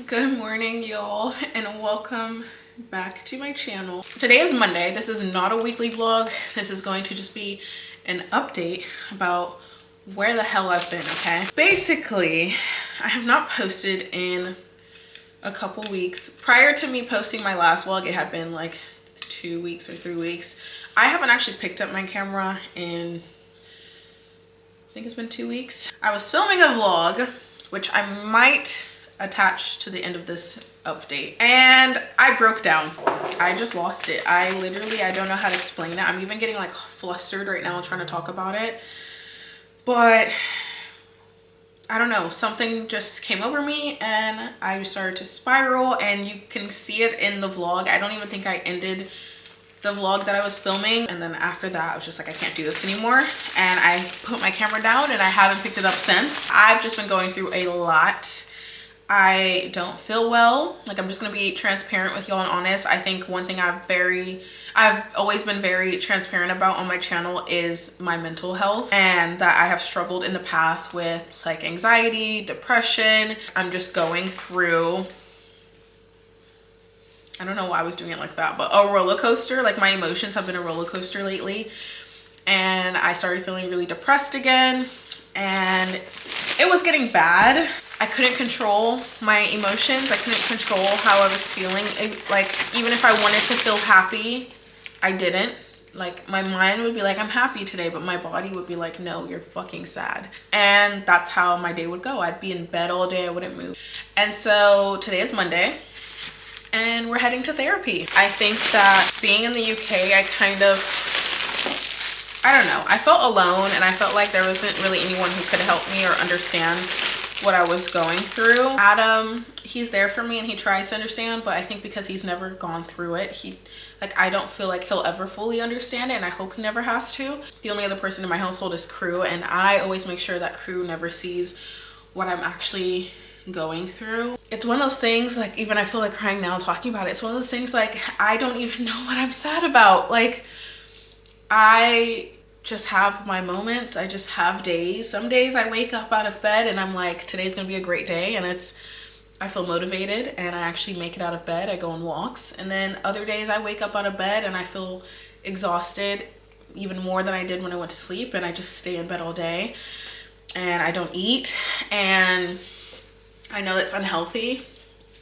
Good morning, y'all, and welcome back to my channel. Today is Monday. This is not a weekly vlog. This is going to just be an update about where the hell I've been, okay? Basically, I have not posted in a couple weeks. Prior to me posting my last vlog, it had been like 2 weeks or 3 weeks. I haven't actually picked up my camera in, I think it's been 2 weeks. I was filming a vlog, which I might attach to the end of this update, and I broke down. I just lost it. I don't know how to explain it. I'm even getting like flustered right now trying to talk about it, but I don't know, something just came over me and I started to spiral, and you can see it in the vlog. I don't even think I ended the vlog that I was filming, and then after that I was just like, I can't do this anymore, and I put my camera down and I haven't picked it up since. I've just been going through a lot. I don't feel well. Like, I'm just gonna be transparent with y'all and honest. I think one thing I've always been very transparent about on my channel is my mental health, and that I have struggled in the past with like anxiety, depression. I'm just going through, I don't know why I was doing it like that, but a roller coaster. Like, my emotions have been a roller coaster lately, and I started feeling really depressed again, and it was getting bad. I couldn't control my emotions. I couldn't control how I was feeling. Like, even if I wanted to feel happy, I didn't. Like, my mind would be like, I'm happy today, but my body would be like, no, you're fucking sad. And that's how my day would go. I'd be in bed all day. I wouldn't move. And so today is Monday, and we're heading to therapy. I think that being in the UK, I don't know, I felt alone, and I felt like there wasn't really anyone who could help me or understand what I was going through. Adam, he's there for me and he tries to understand, but I think because he's never gone through it, I don't feel like he'll ever fully understand it, and I hope he never has to. The only other person in my household is Crew, and I always make sure that Crew never sees what I'm actually going through. It's one of those things, like, even I feel like crying now talking about it. It's one of those things, like, I don't even know what I'm sad about. Like, I just have my moments. I just have days. Some days I wake up out of bed and I'm like, today's gonna be a great day, and I feel motivated and I actually make it out of bed. I go on walks. And then other days I wake up out of bed and I feel exhausted even more than I did when I went to sleep, and I just stay in bed all day and I don't eat, and I know that's unhealthy,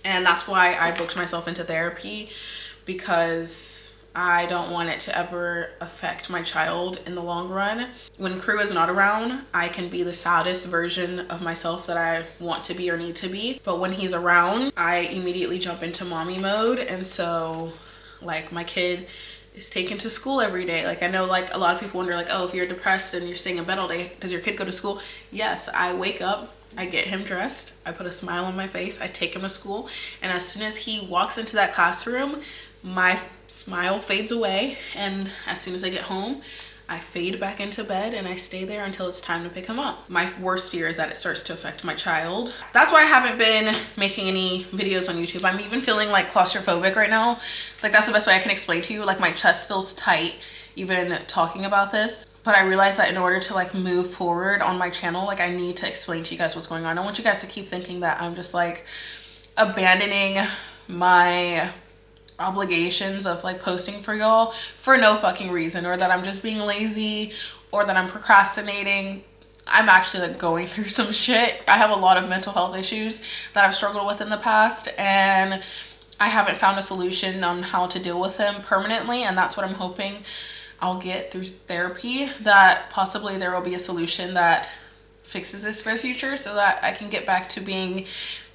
and that's why I booked myself into therapy, because I don't want it to ever affect my child in the long run. When Crew is not around, I can be the saddest version of myself that I want to be or need to be. But when he's around, I immediately jump into mommy mode. And so, like, my kid is taken to school every day. Like, I know, like, a lot of people wonder, like, oh, if you're depressed and you're staying in bed all day, does your kid go to school? Yes, I wake up, I get him dressed, I put a smile on my face, I take him to school, and as soon as he walks into that classroom, my smile fades away, and as soon as I get home, I fade back into bed and I stay there until it's time to pick him up. My worst fear is that it starts to affect my child. That's why I haven't been making any videos on YouTube. I'm even feeling like claustrophobic right now. Like, that's the best way I can explain to you. Like, my chest feels tight even talking about this. But I realized that in order to like move forward on my channel, like, I need to explain to you guys what's going on. I don't want you guys to keep thinking that I'm just like abandoning my obligations of like posting for y'all for no fucking reason, or that I'm just being lazy, or that I'm procrastinating. I'm actually like going through some shit. I have a lot of mental health issues that I've struggled with in the past, and I haven't found a solution on how to deal with them permanently, and that's what I'm hoping I'll get through therapy, that possibly there will be a solution that fixes this for the future, so that I can get back to being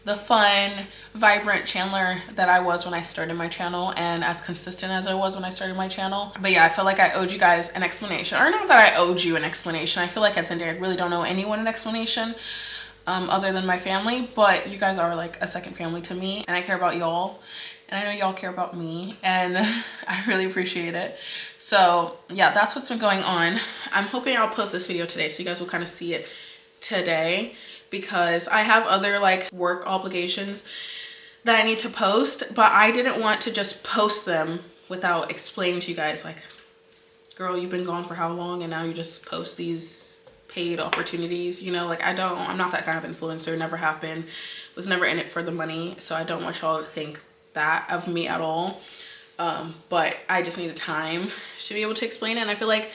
the fun, vibrant Chandler that I was when I started my channel, and as consistent as I was when I started my channel. But yeah, I feel like I owed you guys an explanation, or not that I owed you an explanation. I feel like at the end of the day, I really don't owe anyone an explanation other than my family, but you guys are like a second family to me, and I care about y'all, and I know y'all care about me, and I really appreciate it. So yeah, that's what's been going on. I'm hoping I'll post this video today so you guys will kind of see it today, because I have other like work obligations that I need to post, but I didn't want to just post them without explaining to you guys, like, girl, you've been gone for how long, and now you just post these paid opportunities, you know, like I'm not that kind of influencer, never have been, was never in it for the money. So I don't want y'all to think that of me at all. But I just needed time to be able to explain it. And I feel like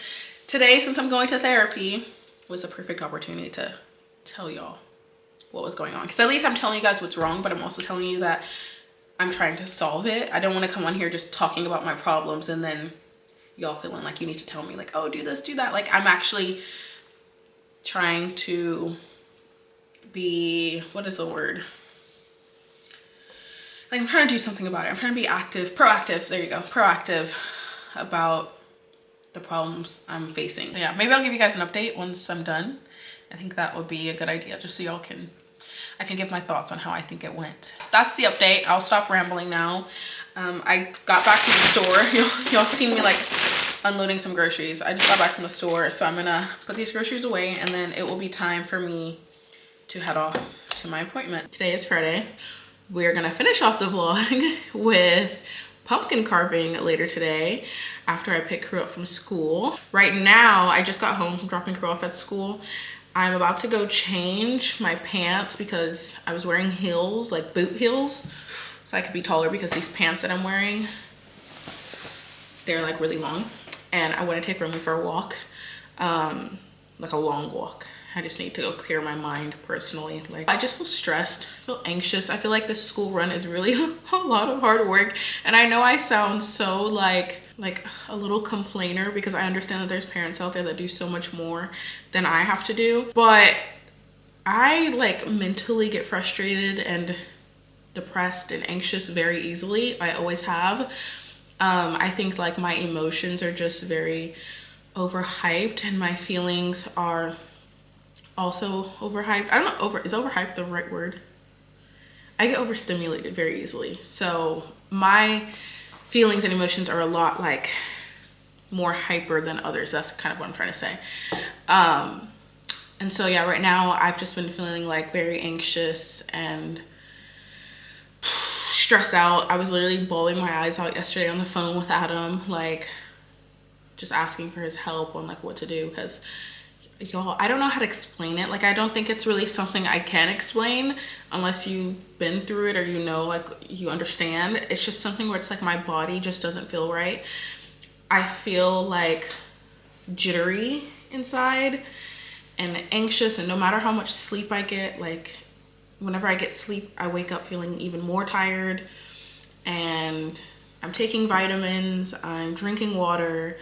today, since I'm going to therapy, was a perfect opportunity to tell y'all what was going on. Because at least I'm telling you guys what's wrong, but I'm also telling you that I'm trying to solve it. I don't want to come on here just talking about my problems and then y'all feeling like you need to tell me like, oh, do this, do that. Like I'm actually trying to be, what is the word? Like I'm trying to do something about it. I'm trying to be proactive, there you go, proactive about the problems I'm facing. So yeah, maybe I'll give you guys an update once I'm done. I think that would be a good idea, just so y'all I can give my thoughts on how I think it went. That's the update. I'll stop rambling now. I got back to the store. Y'all seen me like unloading some groceries. I just got back from the store, so I'm gonna put these groceries away and then it will be time for me to head off to my appointment. Today is Friday. We're gonna finish off the vlog with pumpkin carving later today after I pick Crew up from school. Right now, I just got home from dropping Crew off at school. I'm about to go change my pants because I was wearing heels, like boot heels, so I could be taller because these pants that I'm wearing, they're like really long. And I want to take Romy for a walk, like a long walk. I just need to go clear my mind personally. Like I just feel stressed, I feel anxious. I feel like this school run is really a lot of hard work. And I know I sound so like a little complainer because I understand that there's parents out there that do so much more than I have to do. But I like mentally get frustrated and depressed and anxious very easily. I always have. I think like my emotions are just very overhyped and my feelings are also overhyped. I don't know, is overhyped the right word? I get overstimulated very easily. So my feelings and emotions are a lot like more hyper than others. That's kind of what I'm trying to say. And so yeah, right now I've just been feeling like very anxious and stressed out. I was literally bawling my eyes out yesterday on the phone with Adam, like just asking for his help on like what to do, because y'all, I don't know how to explain it. Like I don't think it's really something I can explain unless you've been through it or you know, like you understand. It's just something where it's like my body just doesn't feel right. I feel like jittery inside and anxious, and no matter how much sleep I get, like whenever I get sleep, I wake up feeling even more tired. And I'm taking vitamins, I'm drinking water,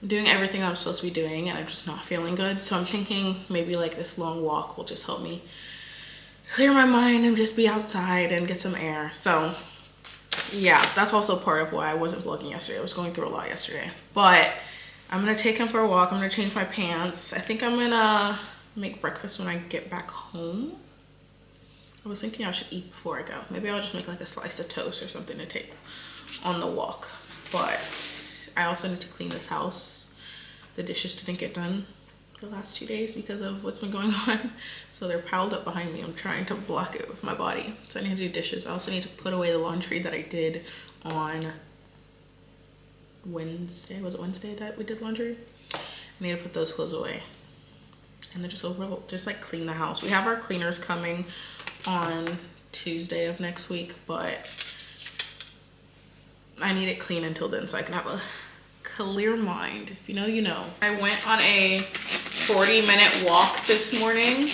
I'm doing everything I'm supposed to be doing, and I'm just not feeling good. So I'm thinking maybe like this long walk will just help me clear my mind and just be outside and get some air. So yeah, that's also part of why I wasn't vlogging yesterday. I was going through a lot yesterday. But I'm gonna take him for a walk. I'm gonna change my pants. I think I'm gonna make breakfast when I get back home. I was thinking I should eat before I go. Maybe I'll just make like a slice of toast or something to take on the walk. But I also need to clean this house. The dishes didn't get done the last 2 days because of what's been going on. So they're piled up behind me. I'm trying to block it with my body. So I need to do dishes. I also need to put away the laundry that I did on Wednesday. Was it Wednesday that we did laundry? I need to put those clothes away. And then just like clean the house. We have our cleaners coming on Tuesday of next week, but I need it clean until then so I can have a clear mind. If you know, you know. I went on a 40-minute walk this morning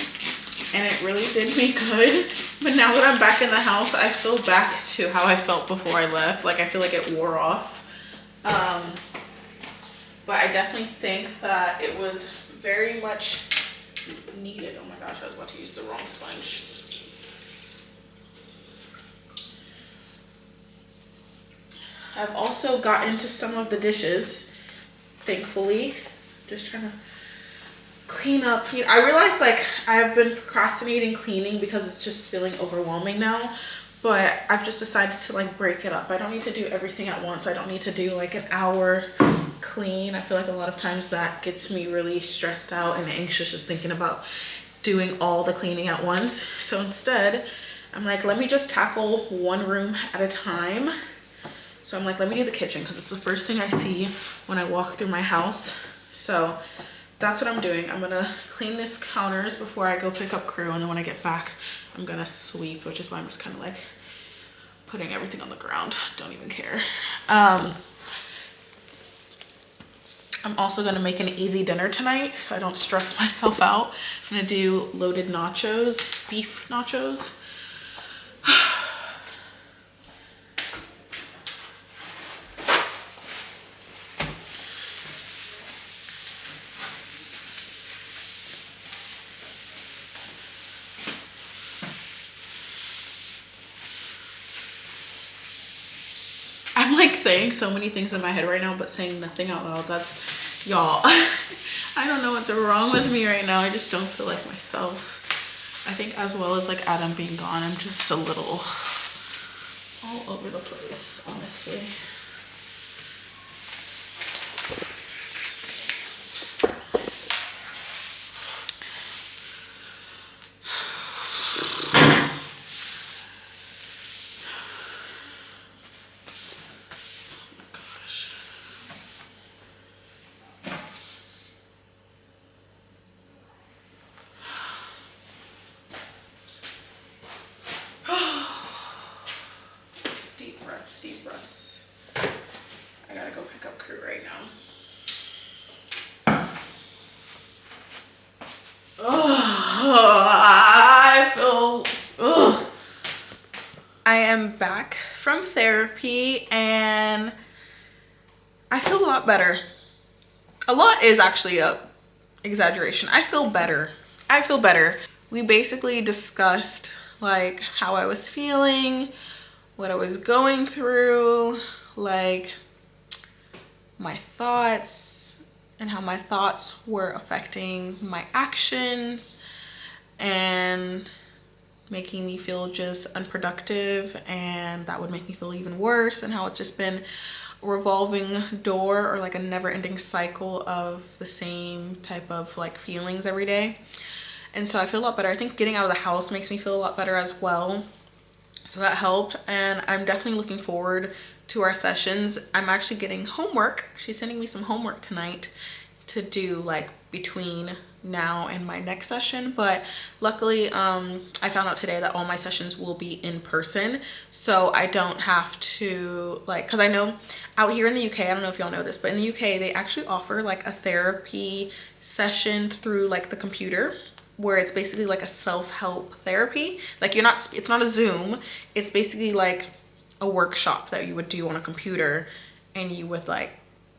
and it really did me good. But now that I'm back in the house, I feel back to how I felt before I left. Like I feel like it wore off. But I definitely think that it was very much needed. Oh my gosh, I was about to use the wrong sponge. I've also gotten to some of the dishes, thankfully. Just trying to clean up. You know, I realized like I've been procrastinating cleaning because it's just feeling overwhelming now. But I've just decided to like break it up. I don't need to do everything at once. I don't need to do like an hour clean. I feel like a lot of times that gets me really stressed out and anxious just thinking about doing all the cleaning at once. So instead, I'm like, let me just tackle one room at a time. So I'm like, let me do the kitchen because it's the first thing I see when I walk through my house. So that's what I'm doing. I'm gonna clean this counters before I go pick up crew, and then when I get back, I'm gonna sweep, which is why I'm just kind of like putting everything on the ground. Don't even care. I'm also gonna make an easy dinner tonight so I don't stress myself out. I'm gonna do loaded nachos, beef nachos. I'm like saying so many things in my head right now, but saying nothing out loud. That's, y'all, I don't know what's wrong with me right now. I just don't feel like myself. I think as well as like Adam being gone, I'm just a little all over the place, honestly. Deep breaths. I gotta go pick up crew right now. I feel, I am back from therapy and I feel a lot better. A lot is actually a exaggeration. I feel better. I feel better. We basically discussed like how I was feeling, what I was going through, like my thoughts and how my thoughts were affecting my actions and making me feel just unproductive, and that would make me feel even worse, and how it's just been a revolving door or like a never-ending cycle of the same type of like feelings every day. And so I feel a lot better. I think getting out of the house makes me feel a lot better as well. So that helped, and I'm definitely looking forward to our sessions. I'm actually getting homework. She's sending me some homework tonight to do like between now and my next session, but luckily I found out today that all my sessions will be in person, so I don't have to like, because I know out here in the UK, I don't know if y'all know this, but in the UK they actually offer like a therapy session through like the computer, where it's basically like a self-help therapy. Like you're not, it's not a Zoom, it's basically like a workshop that you would do on a computer, and you would like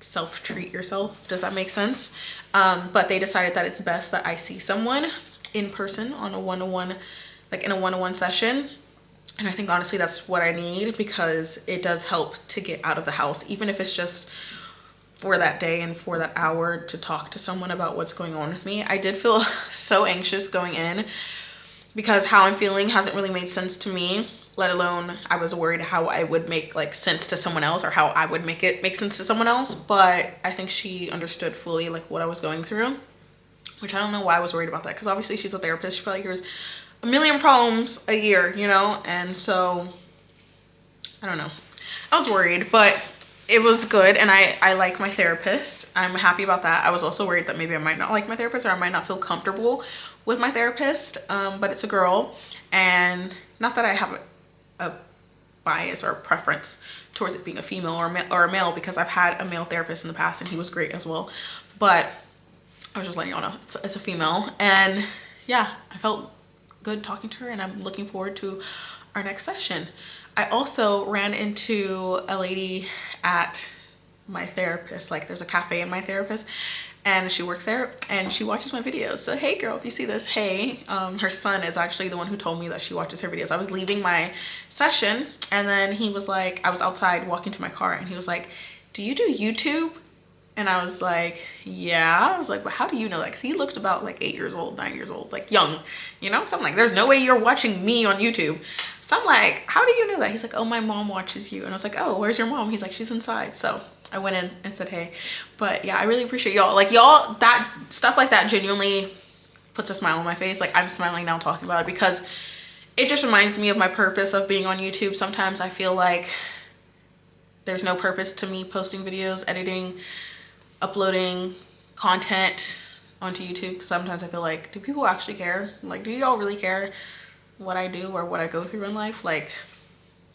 self-treat yourself. Does that make sense? But they decided that it's best that I see someone in person on a one-on-one, like in a one-on-one session. And I think honestly that's what I need, because it does help to get out of the house, even if it's just for that day and for that hour, to talk to someone about what's going on with me. I did feel so anxious going in because how I'm feeling hasn't really made sense to me, let alone I was worried how I would make like sense to someone else, or how I would make it make sense to someone else. But I think she understood fully like what I was going through, which I don't know why I was worried about that, because obviously she's a therapist. She probably hears a million problems a year, you know? And so I don't know, I was worried, but it was good. And I like my therapist. I'm happy about that. I was also worried that maybe I might not like my therapist, or I might not feel comfortable with my therapist, but it's a girl, and not that I have a bias or a preference towards it being a female or a male, because I've had a male therapist in the past and he was great as well, but I was just letting y'all know it's a female. And yeah, I felt good talking to her, and I'm looking forward to our next session. I also ran into a lady at my therapist. Like there's a cafe in my therapist, and she works there and she watches my videos. So hey girl, if you see this, hey. Her son is actually the one who told me that she watches her videos. I was leaving my session, and then he was like, I was outside walking to my car, and he was like, do you do YouTube? And I was like, yeah. I was like, but how do you know that? Because he looked about like 8 years old, 9 years old, like young, you know? So I'm like, there's no way you're watching me on YouTube. So I'm like, how do you know that? He's like, oh, my mom watches you. And I was like, oh, where's your mom? He's like, she's inside. So I went in and said, hey. But yeah, I really appreciate y'all. Like y'all, that stuff like that genuinely puts a smile on my face. Like I'm smiling now talking about it, because it just reminds me of my purpose of being on YouTube. Sometimes I feel like there's no purpose to me posting videos, editing, uploading content, onto YouTube. Sometimes I feel like, do people actually care? Like, do y'all really care what I do or what I go through in life? Like,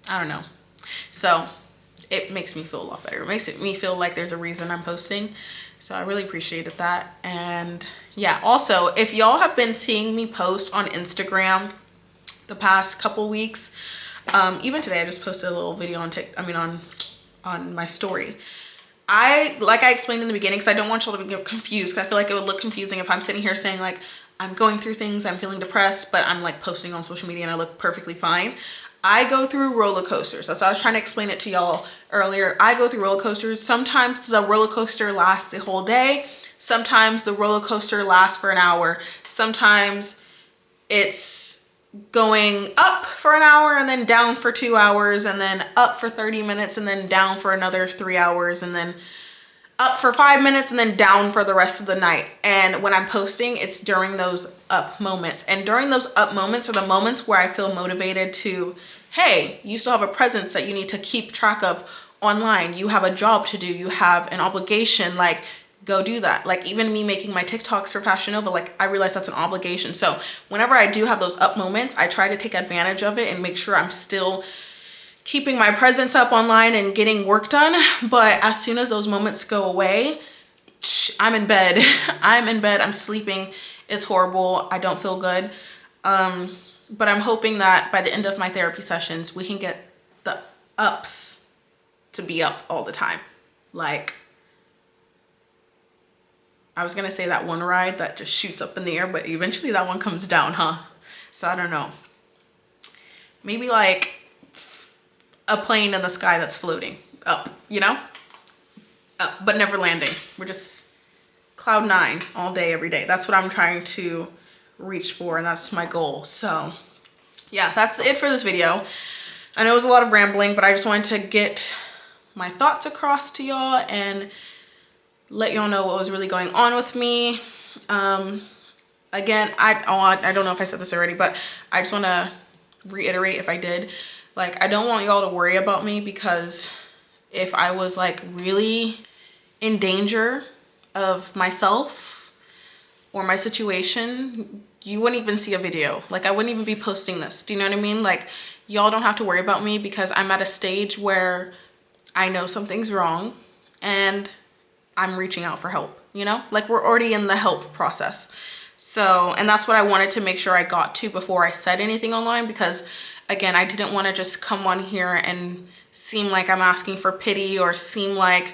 I don't know. So it makes me feel a lot better. It makes me feel like there's a reason I'm posting. So I really appreciated that. And yeah, also, if y'all have been seeing me post on Instagram the past couple weeks, even today I just posted a little video on my story. Like I explained in the beginning, because I don't want y'all to get confused, because I feel like it would look confusing if I'm sitting here saying like I'm going through things, I'm feeling depressed, but I'm like posting on social media and I look perfectly fine. I go through roller coasters. That's how I was trying to explain it to y'all earlier. I go through roller coasters. Sometimes the roller coaster lasts the whole day. Sometimes the roller coaster lasts for an hour. Sometimes it's going up for an hour and then down for 2 hours and then up for 30 minutes and then down for another 3 hours and then up for 5 minutes and then down for the rest of the night. And when I'm posting, it's during those up moments. And during those up moments are the moments where I feel motivated to, hey, you still have a presence that you need to keep track of online. You have a job to do. You have an obligation. Like, go do that. Like, even me making my TikToks for Fashion Nova, like, I realize that's an obligation. So whenever I do have those up moments, I try to take advantage of it and make sure I'm still keeping my presence up online and getting work done. But as soon as those moments go away, I'm in bed. I'm in bed. I'm sleeping. It's horrible. I don't feel good. But I'm hoping that by the end of my therapy sessions, we can get the ups to be up all the time. Like, I was gonna say that one ride that just shoots up in the air, but eventually that one comes down, huh? So I don't know. Maybe like a plane in the sky that's floating up, you know? Up, but never landing. We're just cloud 9 all day, every day. That's what I'm trying to reach for, and that's my goal. So yeah, that's it for this video. I know it was a lot of rambling, but I just wanted to get my thoughts across to y'all and let y'all know what was really going on with me. Again, I don't know if I said this already, but I just want to reiterate, if I did, like, I don't want y'all to worry about me, because if I was like really in danger of myself or my situation, you wouldn't even see a video. Like, I wouldn't even be posting this. Do you know what I mean? Like, y'all don't have to worry about me, because I'm at a stage where I know something's wrong and I'm reaching out for help, you know? Like, we're already in the help process. So, and that's what I wanted to make sure I got to before I said anything online, because again, I didn't want to just come on here and seem like I'm asking for pity or seem like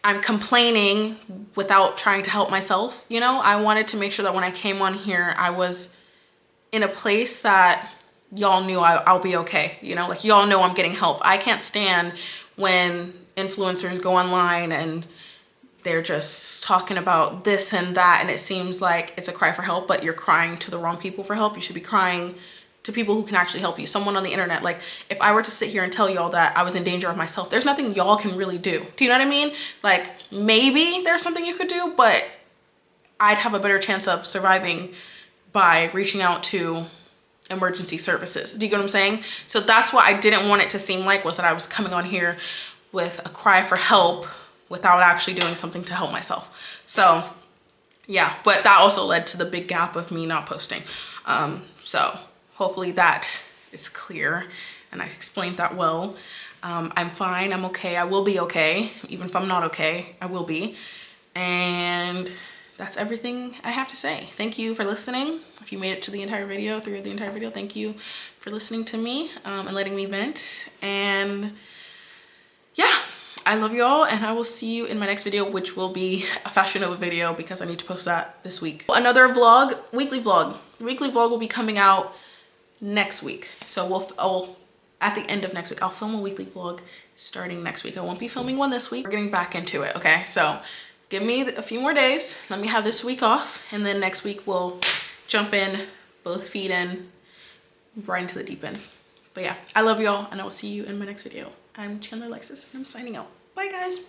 I'm complaining without trying to help myself, you know? I wanted to make sure that when I came on here, I was in a place that y'all knew I'll be okay, you know? Like, y'all know I'm getting help. I can't stand when influencers go online and they're just talking about this and that, and it seems like it's a cry for help, but you're crying to the wrong people for help. You should be crying to people who can actually help you. Someone on the internet. Like, if I were to sit here and tell y'all that I was in danger of myself, there's nothing y'all can really do. Do you know what I mean? Like, maybe there's something you could do, but I'd have a better chance of surviving by reaching out to emergency services. Do you get what I'm saying? So that's what I didn't want it to seem like, was that I was coming on here with a cry for help without actually doing something to help myself. So yeah, but that also led to the big gap of me not posting. So hopefully that is clear and I explained that well. I'm fine, I'm okay, I will be okay. Even if I'm not okay, I will be. And that's everything I have to say. Thank you for listening. If you made it to the entire video, through the entire video, thank you for listening to me and letting me vent. And yeah, I love y'all, and I will see you in my next video, which will be a Fashion Nova video, because I need to post that this week. Another vlog, weekly vlog. The weekly vlog will be coming out next week. So at the end of next week, I'll film a weekly vlog starting next week. I won't be filming one this week. We're getting back into it, okay? So give me a few more days. Let me have this week off, and then next week we'll jump in, both feet in, right into the deep end. But yeah, I love y'all, and I will see you in my next video. I'm Chandler Alexis, and I'm signing out. Bye, guys.